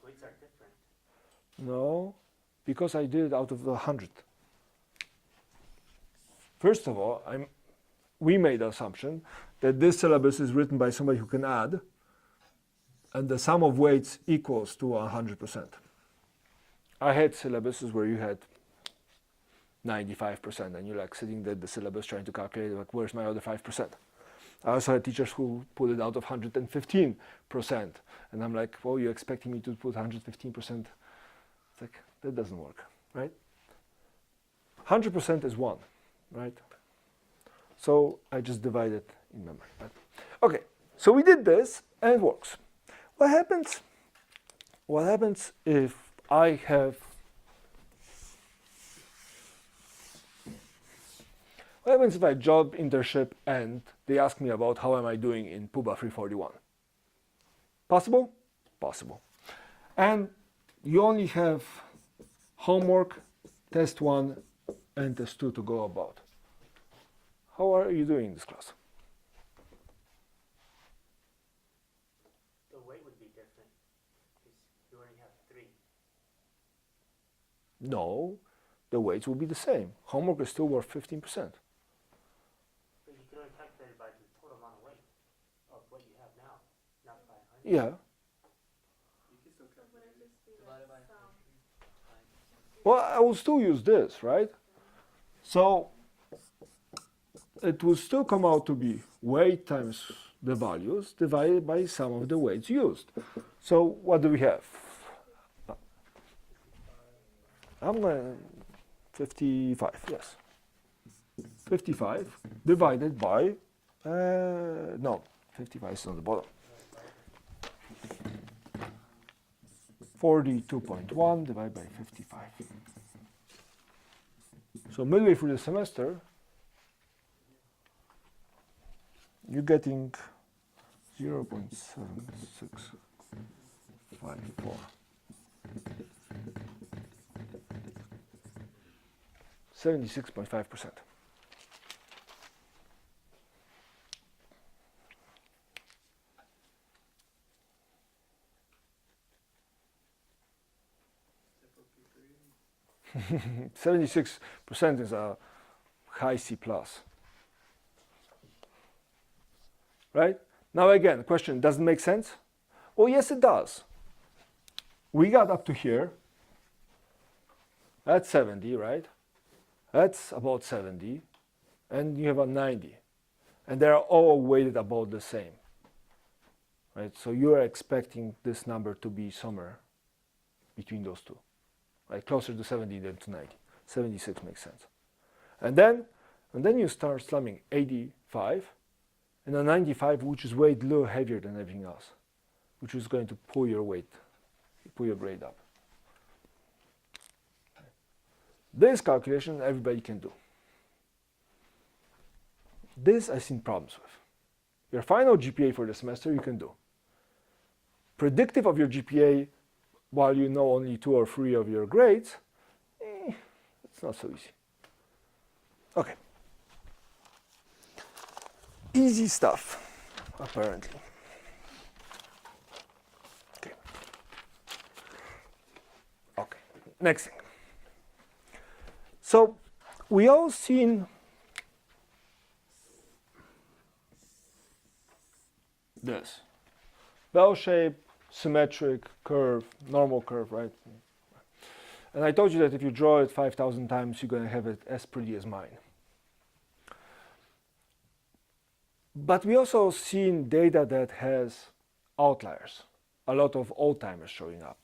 Weights are different. No, because I did it out of the 100. First of all, we made the assumption that this syllabus is written by somebody who can add, and the sum of weights equals to 100%. I had syllabuses where you had 95%, and you're like sitting at the syllabus trying to calculate, like, where's my other 5%? I also had teachers who put it out of 115%, and I'm like, well, you're expecting me to put 115%? It's like, that doesn't work, right? 100% is 1, right? So I just divide it in memory. Right? Okay, so we did this, and it works. What happens? What happens if I have? What happens if I job internship and they ask me about how am I doing in PUBA 341? Possible? Possible. And you only have homework, test 1, and test 2 to go about. How are you doing in this class? The weight would be different because you only have 3. No, the weights will be the same. Homework is still worth 15%. But you can only calculate it by the total amount of weight of what you have now, not by 100. Yeah. You can still So would calculate it it. just be Divided by like some? Well, I will still use this, right? So it will still come out to be weight times the values divided by sum of the weights used. So what do we have? I'm going 55, yes. 55 divided by, no, 55 is on the bottom. 42.1 divided by 55. So midway through the semester, you're getting 0.7654. 76.5%. Except for P3. 76% is a high C plus. Right? Now again, question, does it make sense? Oh yes, it does. We got up to here. That's 70, right? That's about 70. And you have a 90. And they're all weighted about the same. Right? So you're expecting this number to be somewhere between those two. Right? Closer to 70 than to 90. 76 makes sense. And then you start slumming 85 and a 95, which is weighed a little heavier than everything else, which is going to pull your weight, pull your grade up. This calculation everybody can do. This I've seen problems with. Your final GPA for the semester you can do. Predictive of your GPA while you know only 2 or 3 of your grades, it's not so easy. Okay. Easy stuff, apparently. Okay. Okay, next thing. So, we all seen this. Bell shape, symmetric curve, normal curve, right? And I told you that if you draw it 5,000 times, you're going to have it as pretty as mine. But we also seen data that has outliers, a lot of old-timers showing up.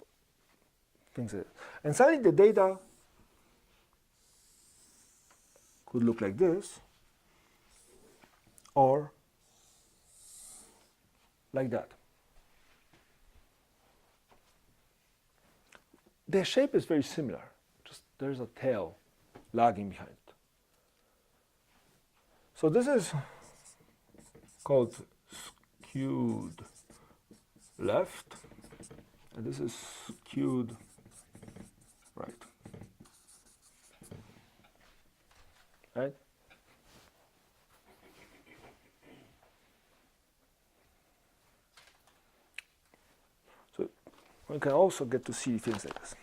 Things like that. And suddenly the data could look like this, or like that. Their shape is very similar, just there's a tail lagging behind it. So this is called skewed left, and this is skewed right. Right? So we can also get to see things like this.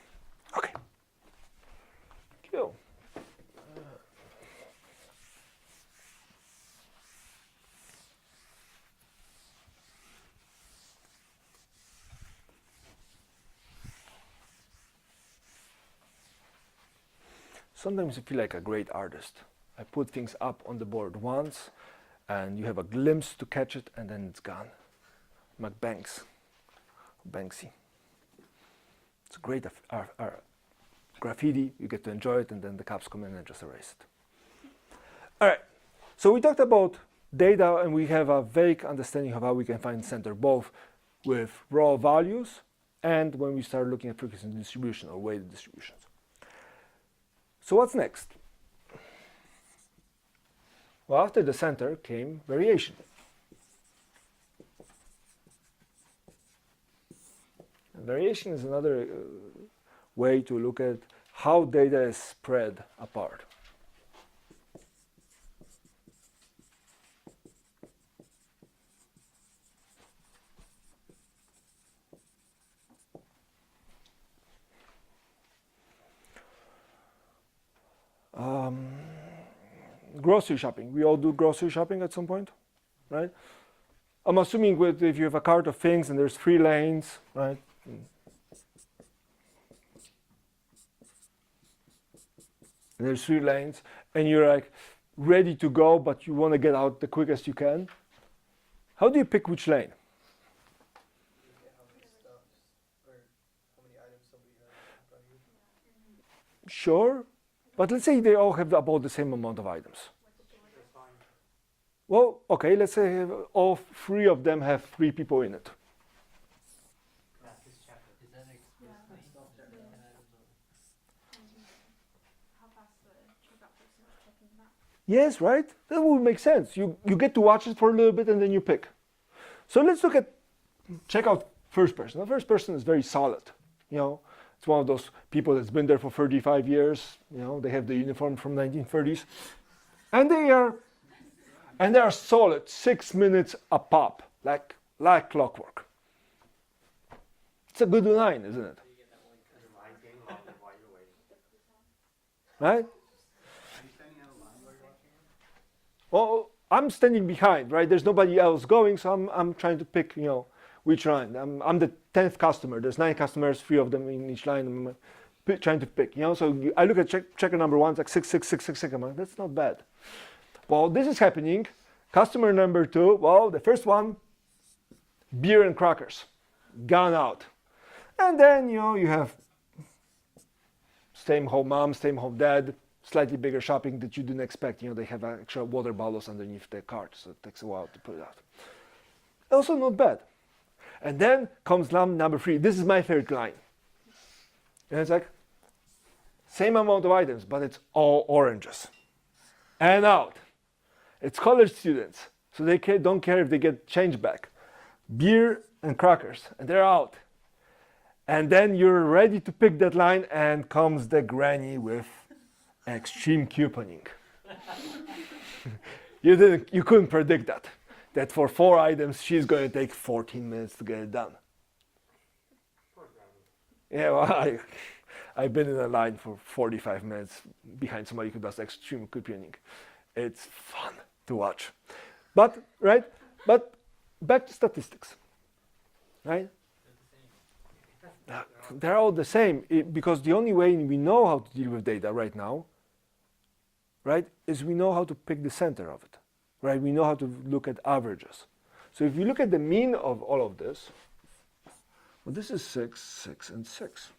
sometimes you feel like a great artist. I put things up on the board once, and you have a glimpse to catch it, and then it's gone. Like Banksy. It's great graffiti. You get to enjoy it, and then the cops come in and just erase it. All right. So we talked about data, and we have a vague understanding of how we can find center, both with raw values and when we start looking at frequency distribution or weighted distributions. So what's next? Well, after the center came variation. And variation is another way to look at how data is spread apart. Grocery shopping. We all do grocery shopping at some point, right? I'm assuming if you have a cart of things and there's 3 lanes, right? And there's 3 lanes, and you're like ready to go, but you want to get out the quickest you can. How do you pick which lane? Look at how many stops or how many items somebody has in front of you. Sure, but let's say they all have about the same amount of items. That's fine. Well, okay, let's say all 3 of them have 3 people in it. That's this chapter. Is that How fast the checkout person is checking them out. Yes, right? That would make sense. You get to watch it for a little bit and then you pick. So let's check out first person. The first person is very solid. You know, it's one of those people that's been there for 35 years. You know, they have the uniform from 1930s. And they are solid, 6 minutes a pop, like clockwork. It's a good line, isn't it? Right? Well, I'm standing behind, right? There's nobody else going, so I'm trying to pick, you know, which line. I'm the 10th customer. There's 9 customers, 3 of them in each line. I'm trying to pick, you know. So I look at checker number 1, it's like 6, 6, 6, 6, 6. I'm like, that's not bad. Well, this is happening. Customer number 2, well, the first one, beer and crackers, gone out. And then, you know, you have staying home mom, staying home dad, slightly bigger shopping that you didn't expect. You know, they have extra water bottles underneath their cart, so it takes a while to put it out. Also not bad. And then comes line number 3. This is my favorite line. And it's like, same amount of items, but it's all oranges. And out. It's college students, so they don't care if they get change back. Beer and crackers, and they're out. And then you're ready to pick that line, and comes the granny with extreme couponing. You couldn't predict that. That for 4 items, she's going to take 14 minutes to get it done. Poor granny. Yeah, well, I've been in a line for 45 minutes behind somebody who does extreme couponing. It's fun to watch. But back to statistics, right? They're all the same, because the only way we know how to deal with data right now, right, is we know how to pick the center of it, right? We know how to look at averages. So if you look at the mean of all of this, well, this is 6, 6, and 6.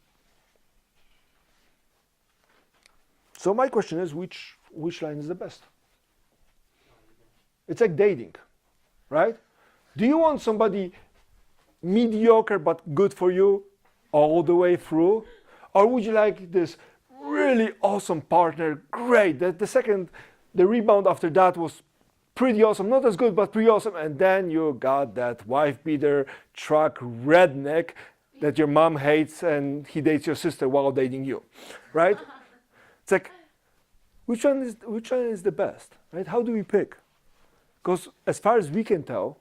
So my question is, which line is the best? It's like dating, right? Do you want somebody mediocre but good for you all the way through? Or would you like this really awesome partner, great, that the rebound after that was pretty awesome, not as good, but pretty awesome, and then you got that wife beater, truck redneck that your mom hates and he dates your sister while dating you, right? It's like, which one is the best, right? How do we pick? Because as far as we can tell,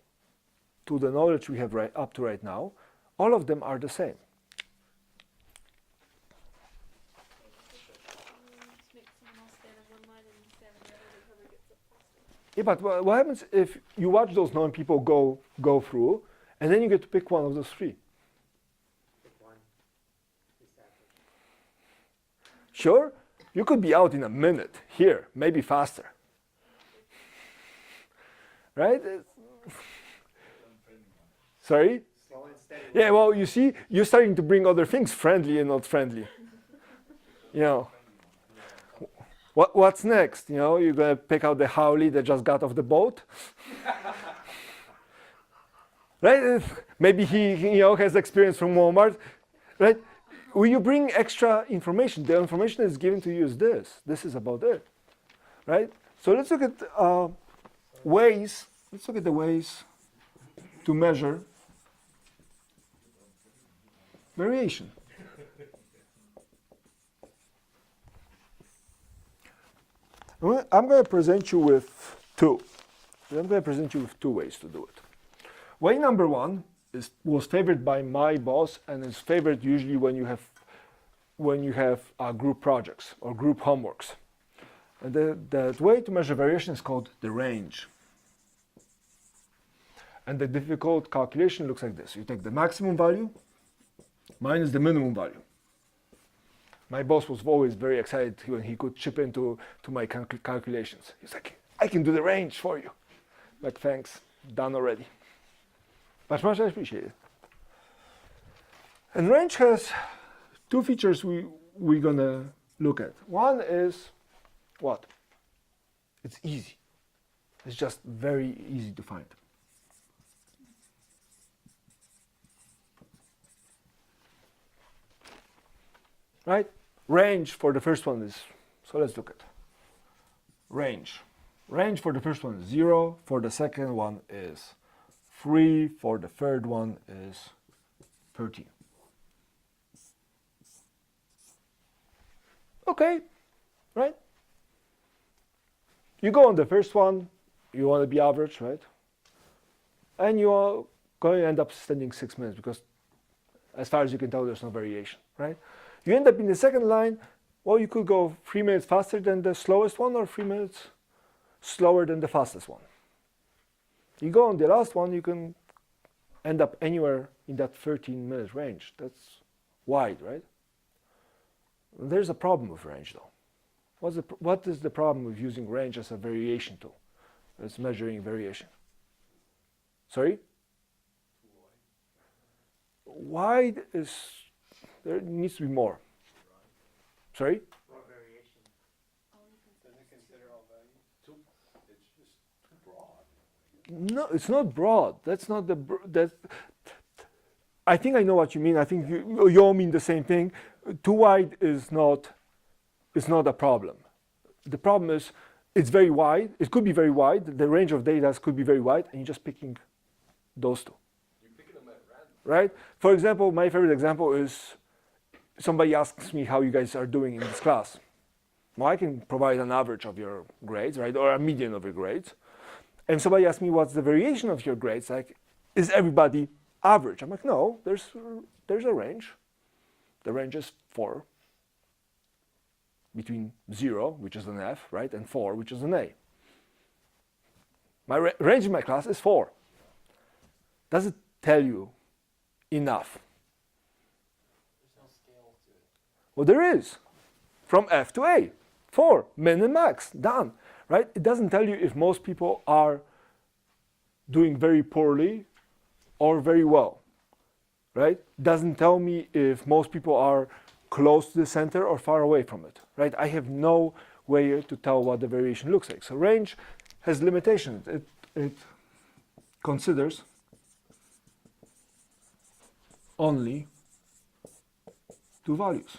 to the knowledge we have up to right now, all of them are the same. Just make someone else stand on one line and you stand on the other, whoever gets up faster. Yeah, but what happens if you watch those 9 people go through, and then you get to pick one of those 3? Pick one. This average. Sure, You could be out in a minute here, maybe faster. Right? Sorry? Slow and steady. Yeah, well, you see, you're starting to bring other things, friendly and not friendly. You know, what's next? You know, you're going to pick out the haole that just got off the boat? Right? Maybe he has experience from Walmart. Right? When you bring extra information, the information is given to you is this. This is about it. Right? So let's look at ways. Let's look at the ways to measure variation. I'm going to present you with two. I'm going to present you with two ways to do it. Way number one was favored by my boss and is favored usually when you have group projects or group homeworks. And the way to measure variation is called the range. And the difficult calculation looks like this. You take the maximum value minus the minimum value. My boss was always very excited when he could chip into my calculations. He's like, I can do the range for you. Like, thanks, done already. But much appreciated. And range has two features we're gonna look at. One is what? It's easy. It's just very easy to find. Right? Range for the first one is, so let's look at range. Range for the first one is 0, for the second one is 3, for the third one is 13. Okay, right? You go on the first one, you want to be average, right? And you are going to end up spending 6 minutes because as far as you can tell, there's no variation, right? You end up in the second line, well, you could go 3 minutes faster than the slowest one or 3 minutes slower than the fastest one. You go on the last one, you can end up anywhere in that 13-minute range. That's wide, right? There's a problem with range, though. What is the problem with using range as a variation tool? It's measuring variation. Sorry? Wide is, there needs to be more. Sorry? What variation? Does it consider all values? It's just too broad. No, it's not broad. That's not the. I think I know what you mean. I think you all mean the same thing. Too wide is not a problem. The problem is it's very wide. It could be very wide. The range of data could be very wide, and you're just picking those two. You're picking them at random. Right? For example, my favorite example is somebody asks me how you guys are doing in this class. Well, I can provide an average of your grades, right, or a median of your grades. And somebody asks me what's the variation of your grades, like, is everybody average? I'm like, no, there's a range. The range is 4, between 0, which is an F, right, and 4, which is an A. My range in my class is 4. Does it tell you enough? There's no scale to it. Well, there is. From F to A. 4, min and max, done. Right? It doesn't tell you if most people are doing very poorly or very well. Right? It doesn't tell me if most people are close to the center or far away from it. Right? I have no way to tell what the variation looks like. So range has limitations. It considers only 2 values.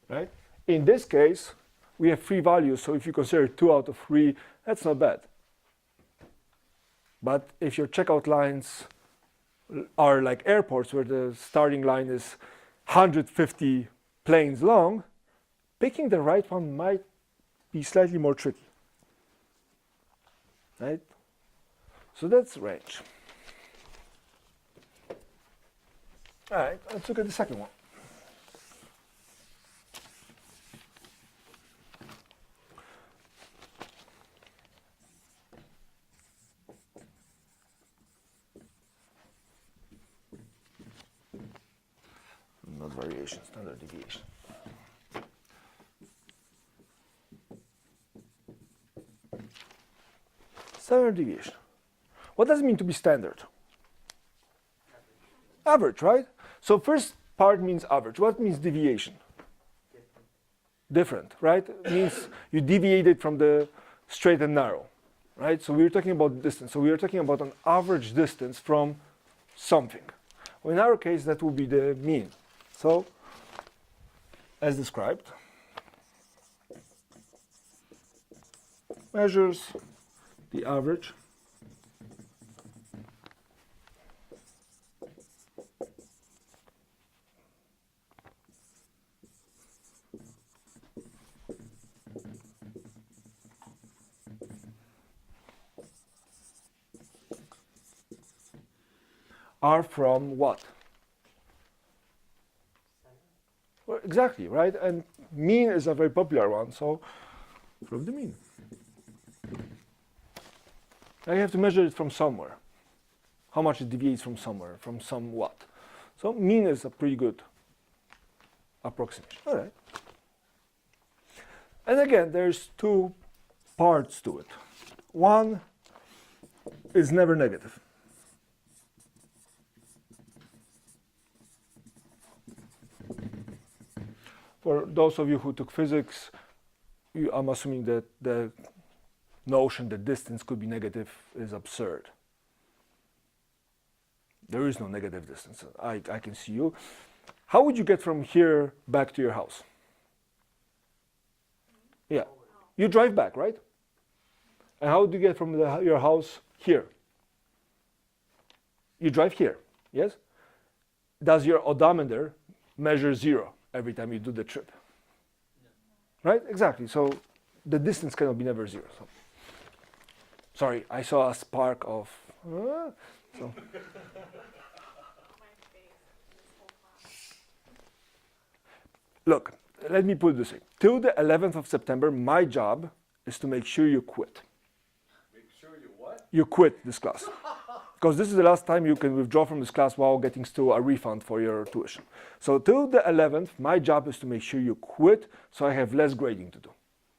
Right? In this case, we have 3 values, so if you consider 2 out of 3, that's not bad. But if your checkout lines are like airports where the starting line is 150 planes long, picking the right one might be slightly more tricky. Right? So that's range. All right, let's look at the second one. Not variation, standard deviation. Standard deviation. What does it mean to be standard? Average, right? So first part means average. What means deviation? Different, right? It means you deviated from the straight and narrow, right? So we're talking about distance. So we're talking about an average distance from something. Well, in our case, that would be the mean. So, as described, measures the average are from what? Well, exactly, right? And mean is a very popular one, so from the mean. I have to measure it from somewhere. How much it deviates from somewhere, from some what. So mean is a pretty good approximation. All right. And again, there's two parts to it. One is never negative. For those of you who took physics, I'm assuming that the notion that distance could be negative is absurd. There is no negative distance. I can see you. How would you get from here back to your house? Yeah, you drive back, right? And how do you get from your house here? You drive here, yes? Does your odometer measure 0 every time you do the trip? Right? Exactly. So the distance cannot be never 0. So. Sorry, I saw a spark of. So. My face in this whole class. Look, let me put it this way. Till the 11th of September, my job is to make sure you quit. Make sure you what? You quit this class. Because this is the last time you can withdraw from this class while getting still a refund for your tuition. So till the 11th, my job is to make sure you quit so I have less grading to do.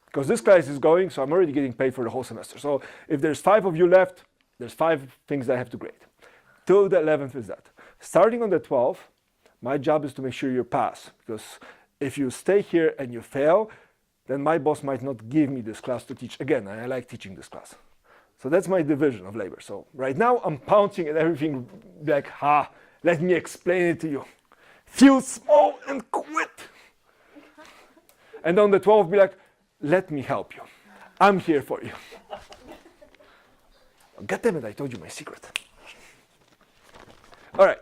Because this class is going, so I'm already getting paid for the whole semester. So if there's 5 of you left, there's 5 things that I have to grade. Till the 11th is that. Starting on the 12th, my job is to make sure you pass. Because if you stay here and you fail, then my boss might not give me this class to teach again. And I like teaching this class. So that's my division of labor. So right now I'm pouncing at everything like, let me explain it to you. Feel small and quit. And on the 12th, be like, let me help you. I'm here for you. God damn it, I told you my secret. All right.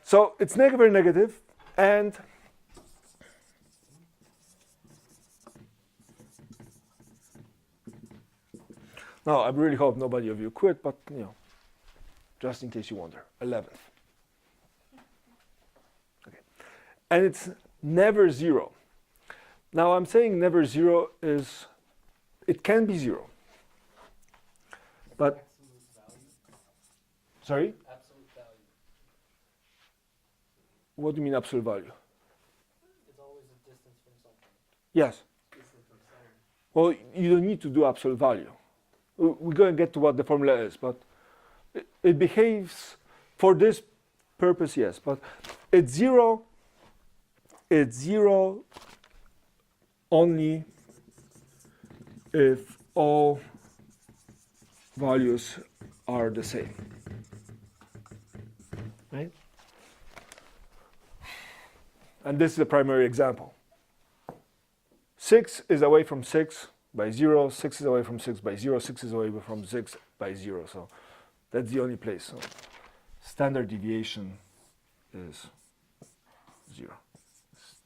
So it's never negative, and now I really hope nobody of you quit, but just in case you wonder, 11th. Okay. And it's never 0. Now I'm saying never 0 is, it can be 0. But, Absolute value. sorry? Absolute value. What do you mean absolute value? It's always a distance from something. Yes. Distance from something. Well, you don't need to do absolute value. We're going to get to what the formula is, but it behaves for this purpose, yes. But it's 0. It's 0 only if all values are the same. Right? And this is the primary example. 6 is away from 6 by 0, 6 is away from 6 by 0, 6 is away from 6 by 0. So that's the only place. So standard deviation is 0.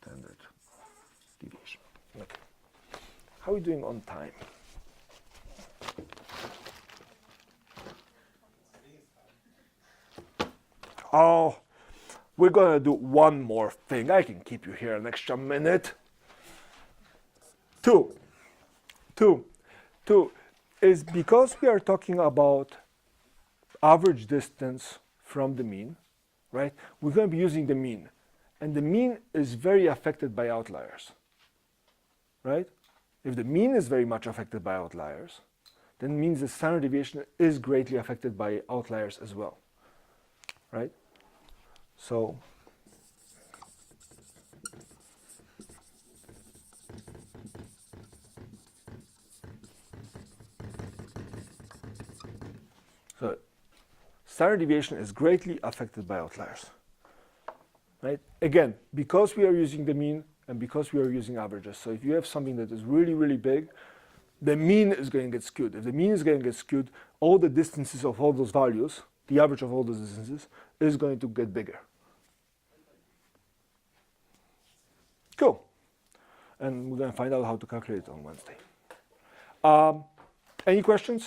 Standard deviation. Okay. How are we doing on time? Oh, we're going to do one more thing. I can keep you here an extra minute. 2 is because we are talking about average distance from the mean, right? We're going to be using the mean. And the mean is very affected by outliers, right? If the mean is very much affected by outliers, then it means the standard deviation is greatly affected by outliers as well, right? So standard deviation is greatly affected by outliers, right? Again, because we are using the mean and because we are using averages. So if you have something that is really, really big, the mean is going to get skewed. If the mean is going to get skewed, all the distances of all those values, the average of all those distances, is going to get bigger. Cool. And we're going to find out how to calculate it on Wednesday. Any questions?